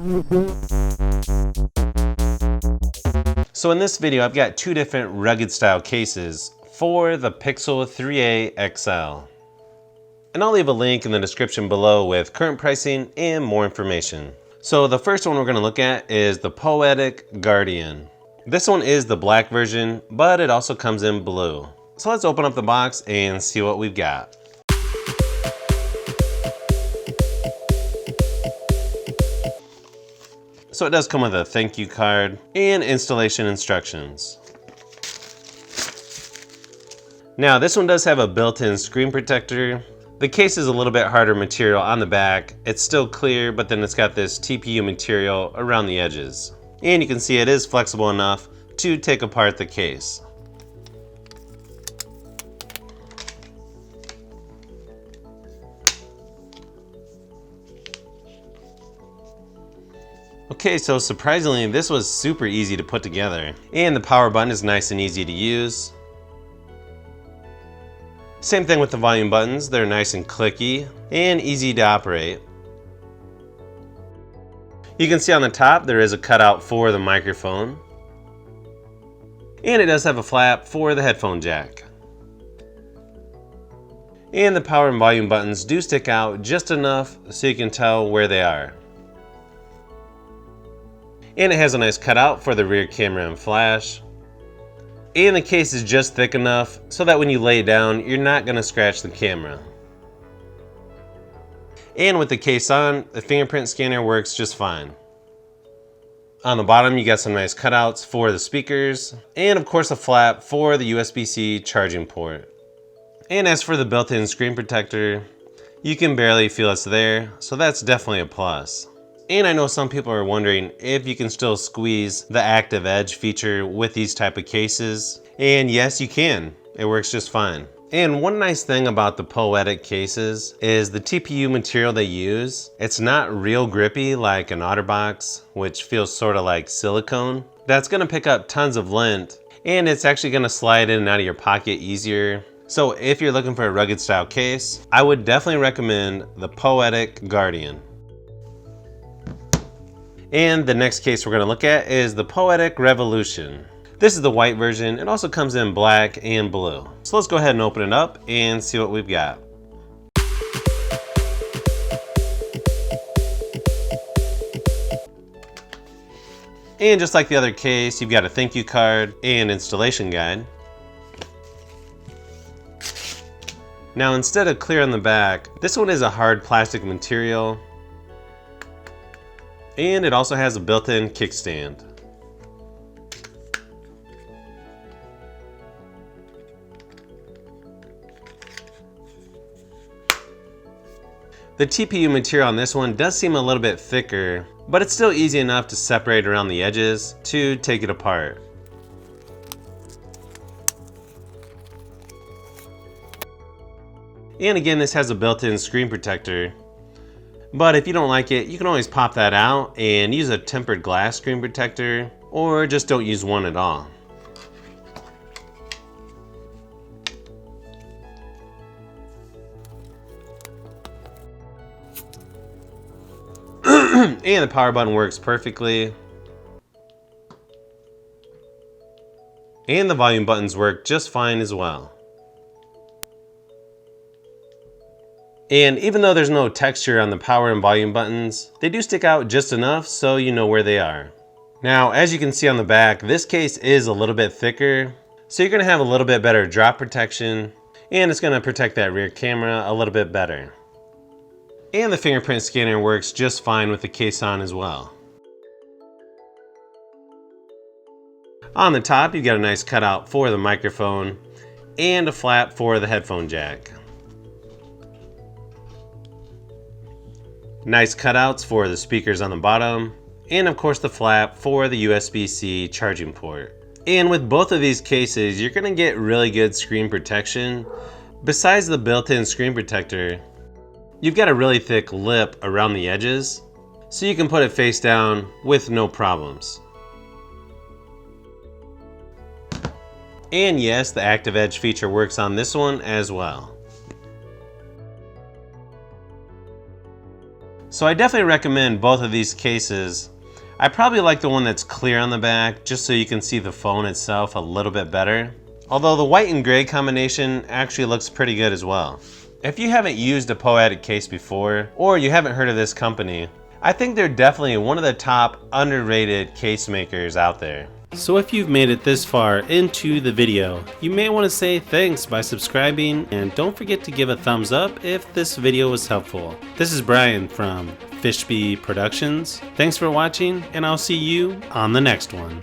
So in this video, I've got two different rugged style cases for the Pixel 3a XL. And I'll leave a link in the description below with current pricing and more information. So the first one we're going to look at is the Poetic Guardian. This one is the black version, but it also comes in blue. So let's open up the box and see what we've got. So it does come with a thank you card and installation instructions. Now this one does have a built-in screen protector. The case is a little bit harder material on the back. It's still clear, but then it's got this TPU material around the edges. And you can see it is flexible enough to take apart the case. Okay, so surprisingly, this was super easy to put together. And the power button is nice and easy to use. Same thing with the volume buttons, they're nice and clicky and easy to operate. You can see on the top there is a cutout for the microphone. And it does have a flap for the headphone jack. And the power and volume buttons do stick out just enough so you can tell where they are. And it has a nice cutout for the rear camera and flash. And the case is just thick enough so that when you lay down, you're not going to scratch the camera. And with the case on, the fingerprint scanner works just fine. On the bottom, you got some nice cutouts for the speakers, and of course a flap for the USB-C charging port. And as for the built-in screen protector, you can barely feel it's there, so that's definitely a plus. And I know some people are wondering if you can still squeeze the active edge feature with these type of cases. And yes, you can. It works just fine. And one nice thing about the Poetic cases is the TPU material they use. It's not real grippy like an OtterBox, which feels sort of like silicone. That's gonna pick up tons of lint, and it's actually gonna slide in and out of your pocket easier. So if you're looking for a rugged style case, I would definitely recommend the Poetic Guardian. And the next case we're going to look at is the Poetic Revolution. This is the white version. It also comes in black and blue. So let's go ahead and open it up and see what we've got. And just like the other case, you've got a thank you card and installation guide. Now instead of clear on the back, this one is a hard plastic material. And it also has a built-in kickstand. The TPU material on this one does seem a little bit thicker, but it's still easy enough to separate around the edges to take it apart. And again, this has a built-in screen protector. But if you don't like it, you can always pop that out and use a tempered glass screen protector, or just don't use one at all. And the power button works perfectly. And the volume buttons work just fine as well. And even though there's no texture on the power and volume buttons, they do stick out just enough so you know where they are. Now, as you can see on the back, this case is a little bit thicker, so you're gonna have a little bit better drop protection, and it's gonna protect that rear camera a little bit better. And the fingerprint scanner works just fine with the case on as well. On the top, you've got a nice cutout for the microphone and a flap for the headphone jack. Nice cutouts for the speakers on the bottom, and of course the flap for the USB-C charging port. And with both of these cases, you're gonna get really good screen protection. Besides the built-in screen protector, you've got a really thick lip around the edges, so you can put it face down with no problems. And yes, the active edge feature works on this one as well. So I definitely recommend both of these cases. I probably like the one that's clear on the back, just so you can see the phone itself a little bit better. Although the white and gray combination actually looks pretty good as well. If you haven't used a Poetic case before, or you haven't heard of this company, I think they're definitely one of the top underrated case makers out there. So if you've made it this far into the video, you may want to say thanks by subscribing, and don't forget to give a thumbs up if this video was helpful. This is Brian from Fishbee Productions. Thanks for watching, and I'll see you on the next one.